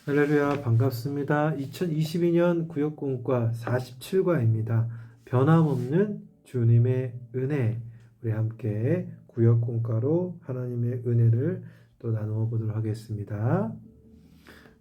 할렐루야, 반갑습니다. 2022년 구역공과 47과입니다. 변함없는 주님의 은혜. 우리 함께 구역공과로 하나님의 은혜를 또 나누어 보도록 하겠습니다.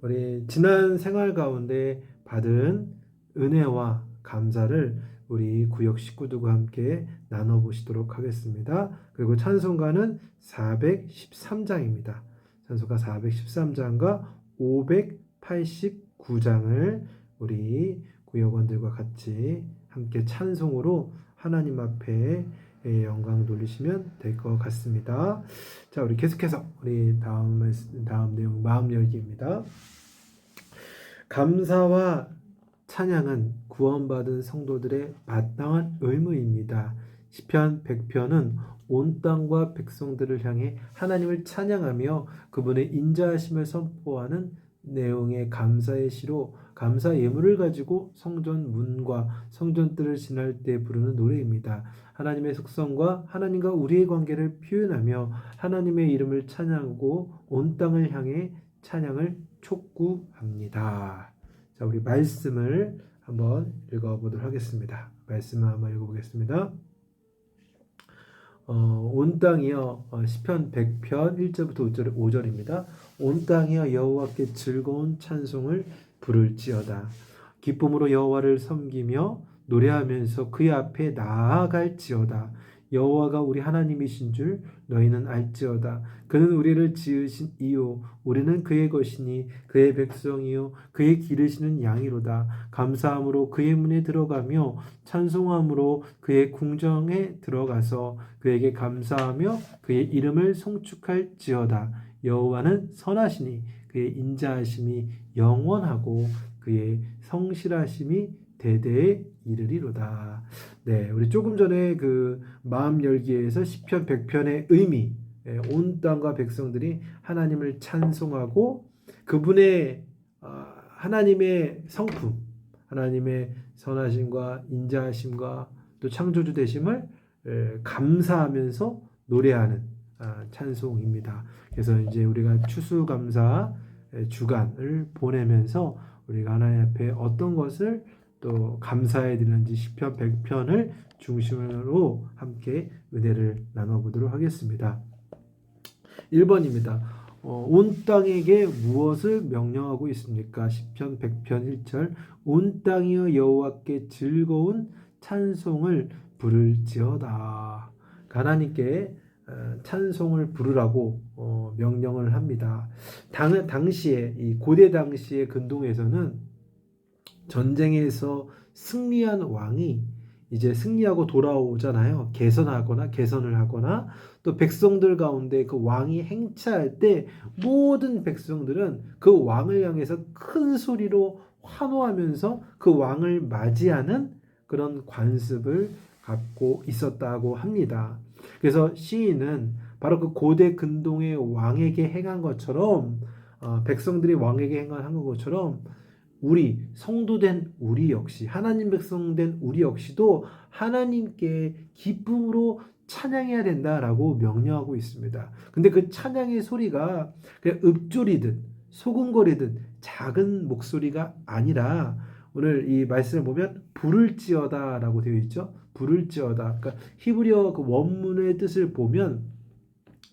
우리 지난 생활 가운데 받은 은혜와 감사를 우리 구역 식구들과 함께 나눠보시도록 하겠습니다. 그리고 찬송가는 413장입니다. 찬송가 413장과 589장을 우리 구역원들과 같이 함께 찬송으로 하나님 앞에 영광 돌리시면 될 것 같습니다. 자, 우리 계속해서 우리 다음 내용 마음 열기입니다. 감사와 찬양은 구원받은 성도들의 마땅한 의무입니다. 시편 100편은 온 땅과 백성들을 향해 하나님을 찬양하며 그분의 인자하심을 선포하는 내용의 감사의 시로 감사 예물을 가지고 성전 문과 성전뜰을 지날 때 부르는 노래입니다. 하나님의 속성과 하나님과 우리의 관계를 표현하며 하나님의 이름을 찬양하고 온 땅을 향해 찬양을 촉구합니다. 자, 우리 말씀을 한번 읽어보도록 하겠습니다. 말씀을 한번 읽어보겠습니다. 온 땅이여, 시편 100편 1절부터 5절입니다. 온 땅이여 여호와께 즐거운 찬송을 부를지어다. 기쁨으로 여호와를 섬기며 노래하면서 그의 앞에 나아갈지어다. 여호와가 우리 하나님이신 줄 너희는 알지어다. 그는 우리를 지으신 이요 우리는 그의 것이니 그의 백성이요 그의 기르시는 양이로다. 감사함으로 그의 문에 들어가며 찬송함으로 그의 궁정에 들어가서 그에게 감사하며 그의 이름을 송축할지어다. 여호와는 선하시니 그의 인자하심이 영원하고 그의 성실하심이 대대에 이르리로다. 네, 우리 조금 전에 그 마음 열기에서 시편 100편의 의미, 온 땅과 백성들이 하나님을 찬송하고 그분의 하나님의 성품, 하나님의 선하심과 인자하심과 또 창조주 되심을 감사하면서 노래하는 찬송입니다. 그래서 이제 우리가 추수감사 주간을 보내면서 우리가 하나님 앞에 어떤 것을 또 감사해 드리는지 시편 100편을 중심으로 함께 은혜를 나눠보도록 하겠습니다. 1번입니다. 온 땅에게 무엇을 명령하고 있습니까? 시편 100편 1절 온 땅이여 여호와께 즐거운 찬송을 부를지어다. 하나님께 찬송을 부르라고 명령을 합니다. 당시에 이 고대 당시의 근동에서는 전쟁에서 승리한 왕이 이제 승리하고 돌아오잖아요. 개선을 하거나 또 백성들 가운데 그 왕이 행차할 때 모든 백성들은 그 왕을 향해서 큰 소리로 환호하면서 그 왕을 맞이하는 그런 관습을 갖고 있었다고 합니다. 그래서 시인은 바로 그 고대 근동의 왕에게 행한 것처럼 백성들이 왕에게 행한 것처럼 우리 성도된 우리 역시 하나님 백성된 우리 역시도 하나님께 기쁨으로 찬양해야 된다라고 명령하고 있습니다. 근데 그 찬양의 소리가 그냥 읊조리듯 소금거리듯 작은 목소리가 아니라 오늘 이 말씀을 보면 부를지어다라고 되어 있죠. 부를지어다. 그러니까 히브리어 그 원문의 뜻을 보면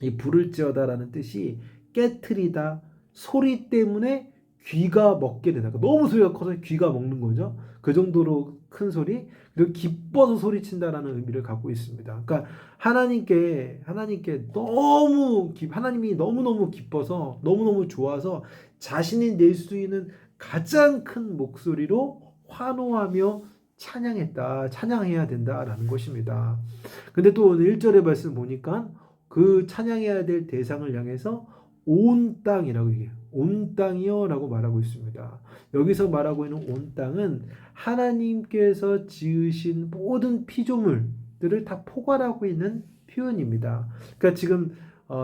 이 부를지어다라는 뜻이 깨트리다, 소리 때문에 귀가 먹게 된다. 그러니까 너무 소리가 커서 귀가 먹는 거죠. 그 정도로 큰 소리, 그리고 기뻐서 소리친다라는 의미를 갖고 있습니다. 그러니까 하나님께 하나님이 너무너무 기뻐서 너무너무 좋아서 자신이 낼 수 있는 가장 큰 목소리로 환호하며 찬양해야 된다라는 것입니다. 근데 또 오늘 1절의 말씀 보니까 그 찬양해야 될 대상을 향해서 온 땅이라고 얘기해요. 온 땅이요 라고 말하고 있습니다. 여기서 말하고 있는 온 땅은 하나님께서 지으신 모든 피조물들을 다 포괄하고 있는 표현입니다. 그러니까 지금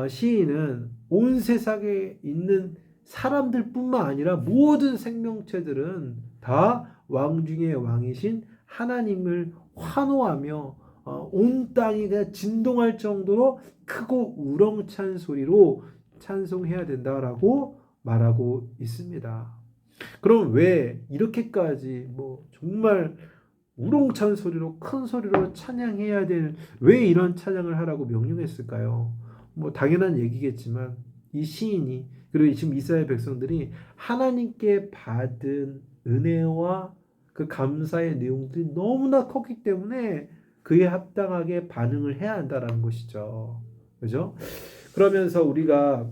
시인은 온 세상에 있는 사람들 뿐만 아니라 모든 생명체들은 다 왕 중의 왕이신 하나님을 환호하며 온 땅이 진동할 정도로 크고 우렁찬 소리로 찬송해야 된다라고 말하고 있습니다. 그럼 왜 이렇게까지 뭐 정말 우렁찬 소리로 큰 소리로 찬양해야 될 왜 이런 찬양을 하라고 명령했을까요? 뭐 당연한 얘기겠지만 이 시인이 그리고 지금 이스라엘 백성들이 하나님께 받은 은혜와 그 감사의 내용들이 너무나 컸기 때문에 그에 합당하게 반응을 해야 한다라는 것이죠. 그죠? 그러면서 우리가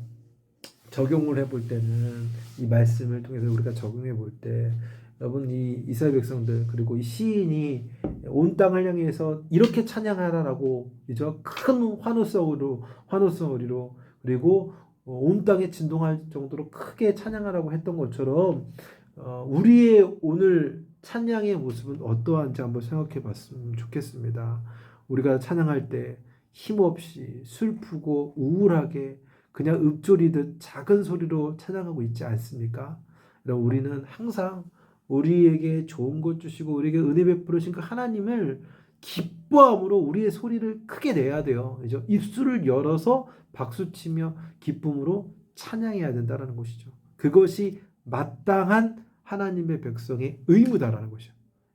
적용을 해볼 때는 이 말씀을 통해서 우리가 적용해 볼 때 여러분 이 이스라엘 백성들 그리고 이 시인이 온 땅을 향해서 이렇게 찬양하라라고 그죠? 큰 환호성으로 그리고 온 땅에 진동할 정도로 크게 찬양하라고 했던 것처럼 우리의 오늘 찬양의 모습은 어떠한지 한번 생각해 봤으면 좋겠습니다. 우리가 찬양할 때 힘없이 슬프고 우울하게 그냥 읊조리듯 작은 소리로 찬양하고 있지 않습니까? 우리는 항상 우리에게 좋은 것 주시고 우리에게 은혜 베풀으신 그 하나님을 기뻐함으로 우리의 소리를 크게 내야 돼요. 그죠? 입술을 열어서 박수치며 기쁨으로 찬양해야 된다는 것이죠. 그것이 마땅한 하나님의 백성의 의무다라는 것이죠.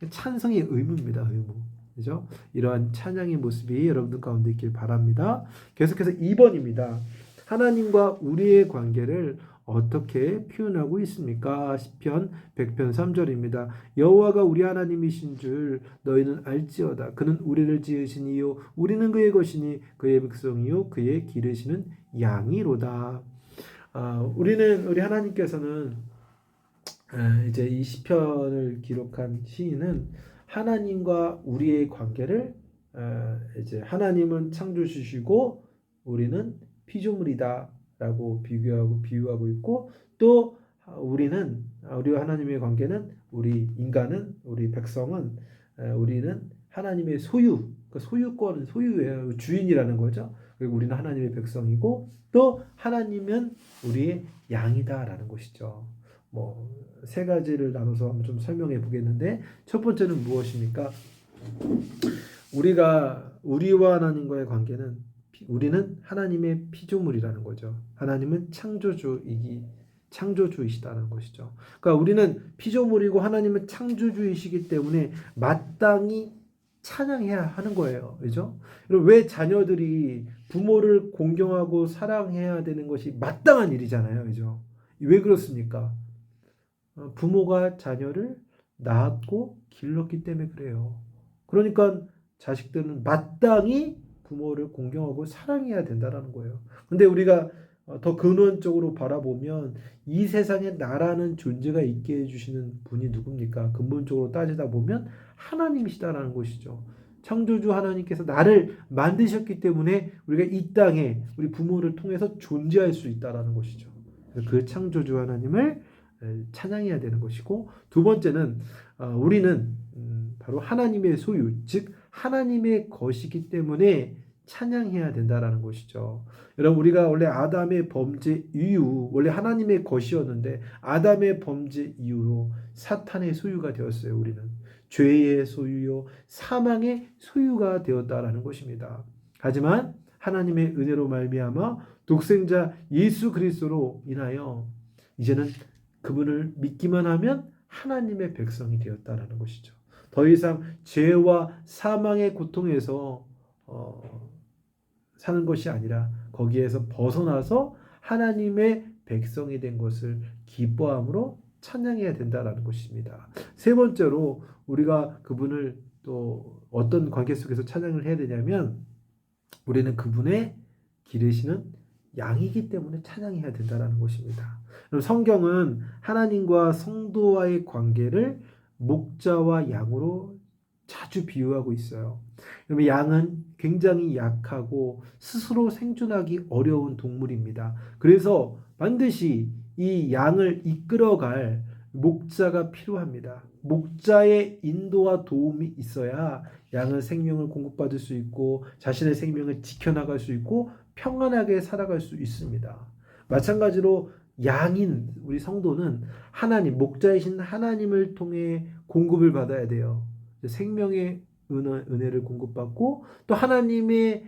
찬성의 의무입니다. 의무. 그죠? 이러한 찬양의 모습이 여러분들 가운데 있길 바랍니다. 계속해서 2번입니다. 하나님과 우리의 관계를 어떻게 표현하고 있습니까? 시편 100편 3절입니다. 여호와가 우리 하나님이신 줄 너희는 알지어다. 그는 우리를 지으신 이요 우리는 그의 것이니 그의 백성이요 그의 기르시는 양이로다. 우리 하나님께서는 이제 이 시편을 기록한 시인은 하나님과 우리의 관계를 이제 하나님은 창조주시고 우리는 피조물이다라고 비유하고 있고 또 우리와 하나님의 관계는 우리 인간은 우리 백성은 우리는 하나님의 소유 그 소유예요. 주인이라는 거죠. 그리고 우리는 하나님의 백성이고 또 하나님은 우리의 양이다라는 것이죠. 뭐 세 가지를 나눠서 한번 좀 설명해 보겠는데 첫 번째는 무엇입니까? 우리와 하나님과의 관계는 우리는 하나님의 피조물이라는 거죠. 하나님은 창조주이시다는 것이죠. 그러니까 우리는 피조물이고 하나님은 창조주이시기 때문에 마땅히 찬양해야 하는 거예요. 그죠? 왜 자녀들이 부모를 공경하고 사랑해야 되는 것이 마땅한 일이잖아요. 그죠? 왜 그렇습니까? 부모가 자녀를 낳았고 길렀기 때문에 그래요. 그러니까 자식들은 마땅히 부모를 공경하고 사랑해야 된다는 거예요. 근데 우리가 더 근원적으로 바라보면 이 세상에 나라는 존재가 있게 해주시는 분이 누굽니까? 근본적으로 따지다 보면 하나님이시다라는 것이죠. 창조주 하나님께서 나를 만드셨기 때문에 우리가 이 땅에 우리 부모를 통해서 존재할 수 있다라는 것이죠. 그 창조주 하나님을 찬양해야 되는 것이고 두 번째는 우리는 바로 하나님의 소유 즉 하나님의 것이기 때문에 찬양해야 된다라는 것이죠. 여러분 우리가 원래 아담의 범죄 이후 원래 하나님의 것이었는데 아담의 범죄 이후로 사탄의 소유가 되었어요. 우리는 죄의 소유요 사망의 소유가 되었다라는 것입니다. 하지만 하나님의 은혜로 말미암아 독생자 예수 그리스도로 인하여 이제는 그분을 믿기만 하면 하나님의 백성이 되었다라는 것이죠. 더 이상 죄와 사망의 고통에서 사는 것이 아니라 거기에서 벗어나서 하나님의 백성이 된 것을 기뻐함으로 찬양해야 된다라는 것입니다. 세 번째로 우리가 그분을 또 어떤 관계 속에서 찬양을 해야 되냐면 우리는 그분의 기르시는 양이기 때문에 찬양해야 된다라는 것입니다. 성경은 하나님과 성도와의 관계를 목자와 양으로 자주 비유하고 있어요. 그러면 양은 굉장히 약하고 스스로 생존하기 어려운 동물입니다. 그래서 반드시 이 양을 이끌어갈 목자가 필요합니다. 목자의 인도와 도움이 있어야 양은 생명을 공급받을 수 있고 자신의 생명을 지켜나갈 수 있고 평안하게 살아갈 수 있습니다. 마찬가지로 양인 우리 성도는 하나님, 목자이신 하나님을 통해 공급을 받아야 돼요. 생명의 은혜를 공급받고 또 하나님의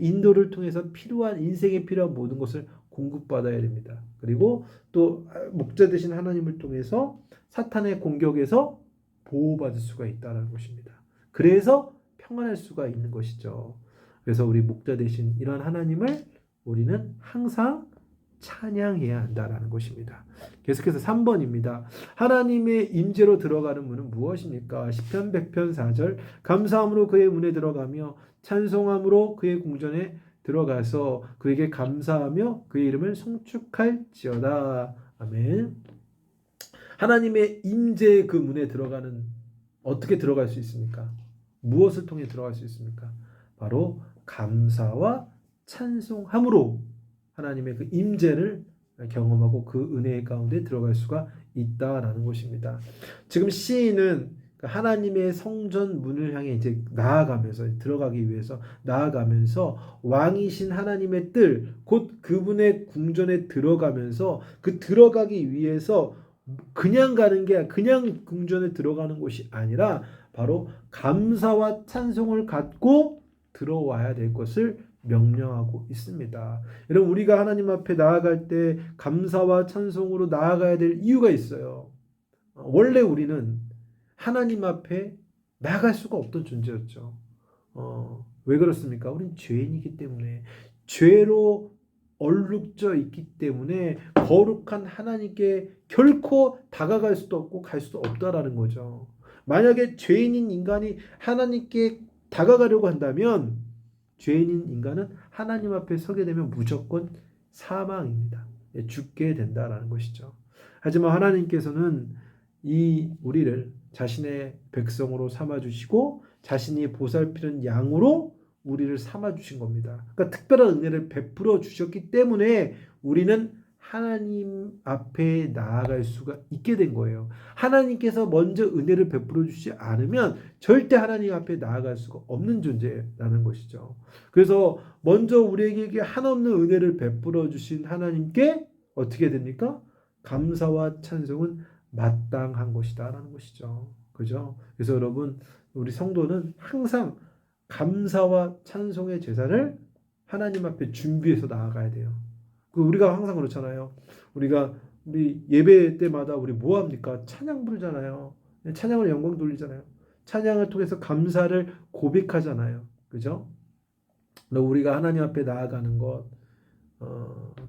인도를 통해서 인생에 필요한 모든 것을 공급받아야 됩니다. 그리고 또 목자 되신 하나님을 통해서 사탄의 공격에서 보호받을 수가 있다는 것입니다. 그래서 평안할 수가 있는 것이죠. 그래서 우리 목자 되신 이런 하나님을 우리는 항상 찬양해야 한다라는 것입니다. 계속해서 3번입니다. 하나님의 임재로 들어가는 문은 무엇입니까? 시편 100편 4절 감사함으로 그의 문에 들어가며 찬송함으로 그의 궁전에 들어가서 그에게 감사하며 그의 이름을 송축할지어다. 아멘. 하나님의 임재의 그 문에 들어가는 어떻게 들어갈 수 있습니까? 무엇을 통해 들어갈 수 있습니까? 바로 감사와 찬송함으로 하나님의 그 임재를 경험하고 그 은혜 가운데 들어갈 수가 있다라는 것입니다. 지금 시인은 하나님의 성전 문을 향해 이제 나아가면서 들어가기 위해서 나아가면서 왕이신 하나님의 뜰, 곧 그분의 궁전에 들어가면서 그 들어가기 위해서 그냥 가는 게 그냥 궁전에 들어가는 것이 아니라 바로 감사와 찬송을 갖고 들어와야 될 것을 명령하고 있습니다. 여러분 우리가 하나님 앞에 나아갈 때 감사와 찬송으로 나아가야 될 이유가 있어요. 원래 우리는 하나님 앞에 나아갈 수가 없던 존재였죠. 왜 그렇습니까? 우린 죄인이기 때문에 죄로 얼룩져 있기 때문에 거룩한 하나님께 결코 다가갈 수도 없고 갈 수도 없다라는 거죠. 만약에 죄인인 인간이 하나님께 다가가려고 한다면 죄인인 인간은 하나님 앞에 서게 되면 무조건 사망입니다. 죽게 된다라는 것이죠. 하지만 하나님께서는 이 우리를 자신의 백성으로 삼아주시고 자신이 보살피는 양으로 우리를 삼아주신 겁니다. 그러니까 특별한 은혜를 베풀어 주셨기 때문에 우리는 하나님 앞에 나아갈 수가 있게 된 거예요. 하나님께서 먼저 은혜를 베풀어 주지 않으면 절대 하나님 앞에 나아갈 수가 없는 존재라는 것이죠. 그래서 먼저 우리에게 한없는 은혜를 베풀어 주신 하나님께 어떻게 됩니까? 감사와 찬송은 마땅한 것이다라는 것이죠. 그죠? 그래서 여러분 우리 성도는 항상 감사와 찬송의 제사를 하나님 앞에 준비해서 나아가야 돼요. 우리가 항상 그렇잖아요. 우리 예배 때마다 우리 뭐 합니까? 찬양 부르잖아요. 찬양을 영광 돌리잖아요. 찬양을 통해서 감사를 고백하잖아요. 그죠? 우리가 하나님 앞에 나아가는 것,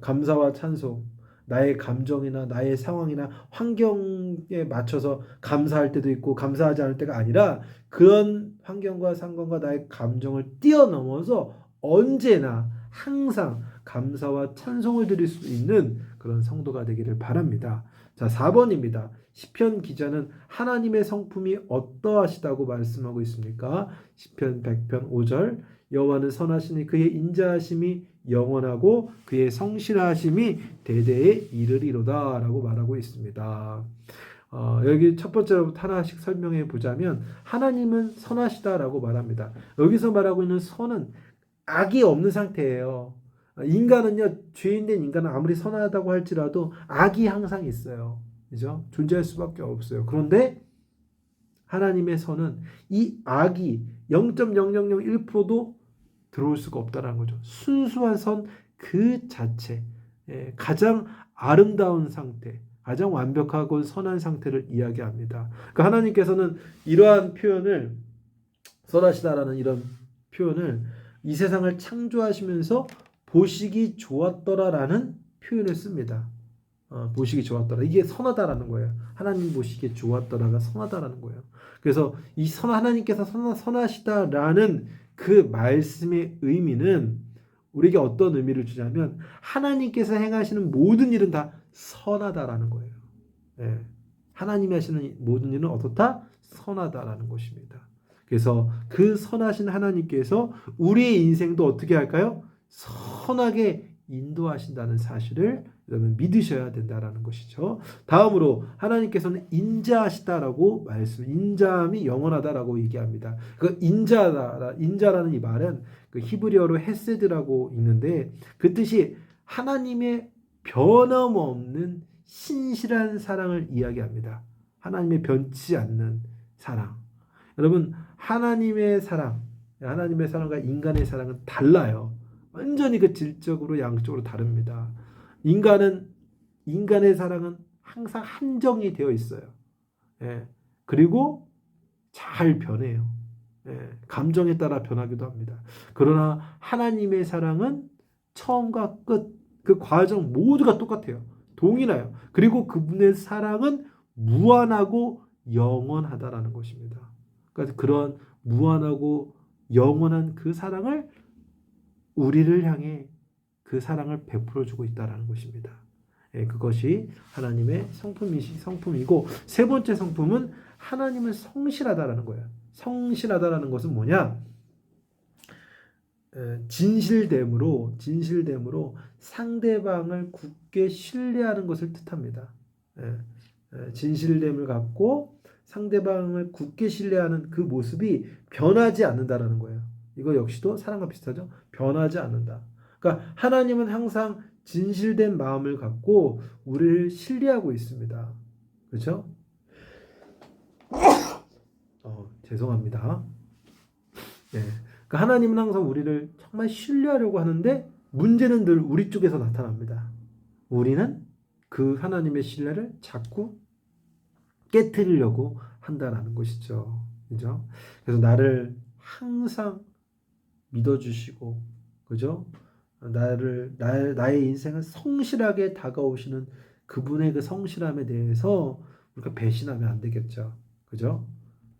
감사와 찬송, 나의 감정이나 나의 상황이나 환경에 맞춰서 감사할 때도 있고 감사하지 않을 때가 아니라 그런 환경과 상관과 나의 감정을 뛰어넘어서 언제나 항상 감사와 찬송을 드릴 수 있는 그런 성도가 되기를 바랍니다. 자, 4번입니다. 시편 기자는 하나님의 성품이 어떠하시다고 말씀하고 있습니까? 시편 100편 5절 여호와는 선하시니 그의 인자하심이 영원하고 그의 성실하심이 대대에 이르리로다 라고 말하고 있습니다. 여기 첫 번째로부터 하나씩 설명해 보자면 하나님은 선하시다라고 말합니다. 여기서 말하고 있는 선은 악이 없는 상태예요. 인간은요, 죄인된 인간은 아무리 선하다고 할지라도 악이 항상 있어요. 그죠? 존재할 수밖에 없어요. 그런데 하나님의 선은 이 악이 0.0001%도 들어올 수가 없다는 거죠. 순수한 선 그 자체, 가장 아름다운 상태, 가장 완벽하고 선한 상태를 이야기합니다. 그러니까 하나님께서는 이러한 표현을 선하시다라는 이런 표현을 이 세상을 창조하시면서 보시기 좋았더라라는 표현을 씁니다. 보시기 좋았더라. 이게 선하다라는 거예요. 하나님 보시기에 좋았더라가 선하다라는 거예요. 그래서 이 하나님께서 선하시다라는 그 말씀의 의미는 우리에게 어떤 의미를 주냐면 하나님께서 행하시는 모든 일은 다 선하다라는 거예요. 하나님이 하시는 모든 일은 어떻다? 선하다라는 것입니다. 그래서 그 선하신 하나님께서 우리의 인생도 어떻게 할까요? 선하게 인도하신다는 사실을 여러분 믿으셔야 된다라는 것이죠. 다음으로 하나님께서는 인자하시다라고 인자함이 영원하다라고 얘기합니다. 그 인자라는 이 말은 그 히브리어로 헤세드라고 있는데 그 뜻이 하나님의 변함없는 신실한 사랑을 이야기합니다. 하나님의 변치 않는 사랑. 여러분 하나님의 사랑과 인간의 사랑은 달라요. 완전히 그 질적으로 양적으로 다릅니다. 인간의 사랑은 항상 한정이 되어 있어요. 예. 그리고 잘 변해요. 예. 감정에 따라 변하기도 합니다. 그러나 하나님의 사랑은 처음과 끝, 그 과정 모두가 똑같아요. 동일해요. 그리고 그분의 사랑은 무한하고 영원하다라는 것입니다. 그러니까 그런 무한하고 영원한 그 사랑을 우리를 향해 그 사랑을 베풀어 주고 있다라는 것입니다. 예, 그것이 하나님의 성품이고 세 번째 성품은 하나님은 성실하다라는 거예요. 성실하다라는 것은 뭐냐? 진실됨으로 상대방을 굳게 신뢰하는 것을 뜻합니다. 진실됨을 갖고 상대방을 굳게 신뢰하는 그 모습이 변하지 않는다라는 거예요. 이거 역시도 사랑과 비슷하죠? 변하지 않는다. 그러니까 하나님은 항상 진실된 마음을 갖고 우리를 신뢰하고 있습니다. 그렇죠? 죄송합니다. 네. 그러니까 하나님은 항상 우리를 정말 신뢰하려고 하는데 문제는 늘 우리 쪽에서 나타납니다. 우리는 그 하나님의 신뢰를 자꾸 깨트리려고 한다라는 것이죠. 그죠? 그래서 나를 항상 믿어주시고, 그죠? 나의 인생을 성실하게 다가오시는 그분의 그 성실함에 대해서 우리가 배신하면 안 되겠죠. 그죠?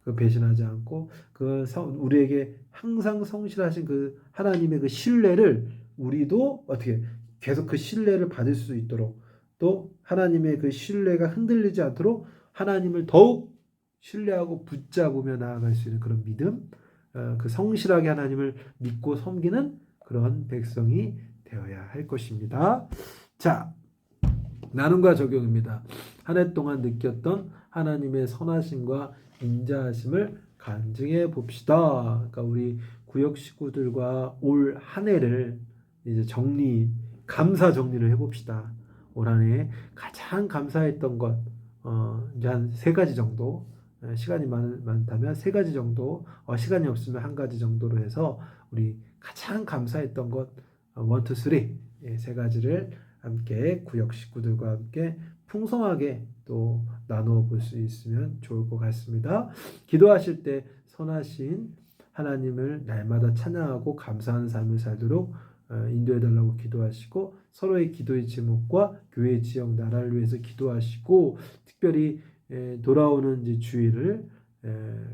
그 배신하지 않고 우리에게 항상 성실하신 그 하나님의 그 신뢰를 우리도 어떻게 계속 그 신뢰를 받을 수 있도록 또 하나님의 그 신뢰가 흔들리지 않도록 하나님을 더욱 신뢰하고 붙잡으며 나아갈 수 있는 그런 믿음, 그 성실하게 하나님을 믿고 섬기는 그런 백성이 되어야 할 것입니다. 자, 나눔과 적용입니다. 한 해 동안 느꼈던 하나님의 선하심과 인자하심을 간증해 봅시다. 그러니까 우리 구역 식구들과 올 한 해를 이제 감사 정리를 해봅시다. 올 한 해 가장 감사했던 것, 이제 한 세 가지 정도, 시간이 많다면 세 가지 정도, 시간이 없으면 한 가지 정도로 해서 우리 가장 감사했던 것, 1, 2, 3, 세 가지를 함께 구역 식구들과 함께 풍성하게 또 나누어 볼 수 있으면 좋을 것 같습니다. 기도하실 때 선하신 하나님을 날마다 찬양하고 감사하는 삶을 살도록 인도해 달라고 기도하시고 서로의 기도의 제목과 교회 지역 나라를 위해서 기도하시고 특별히 돌아오는 이제 주일을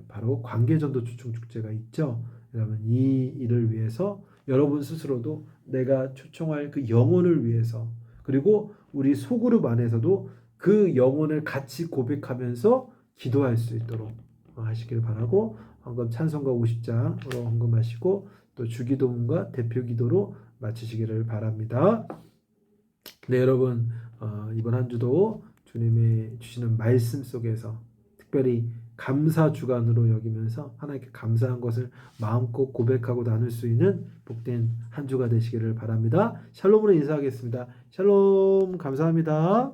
바로 관계전도 초청 축제가 있죠. 그러면 이 일을 위해서 여러분 스스로도 내가 초청할 그 영혼을 위해서 그리고 우리 소그룹 안에서도 그 영혼을 같이 고백하면서 기도할 수 있도록 하시길 바라고 헌금 찬송가 50장으로 헌금하시고 또 주기도문과 대표기도로 마치시기를 바랍니다. 네, 여러분 이번 한 주도 주님의 주시는 말씀 속에서 특별히 감사 주간으로 여기면서 하나님께 감사한 것을 마음껏 고백하고 나눌 수 있는 복된 한 주가 되시기를 바랍니다. 샬롬으로 인사하겠습니다. 샬롬, 감사합니다.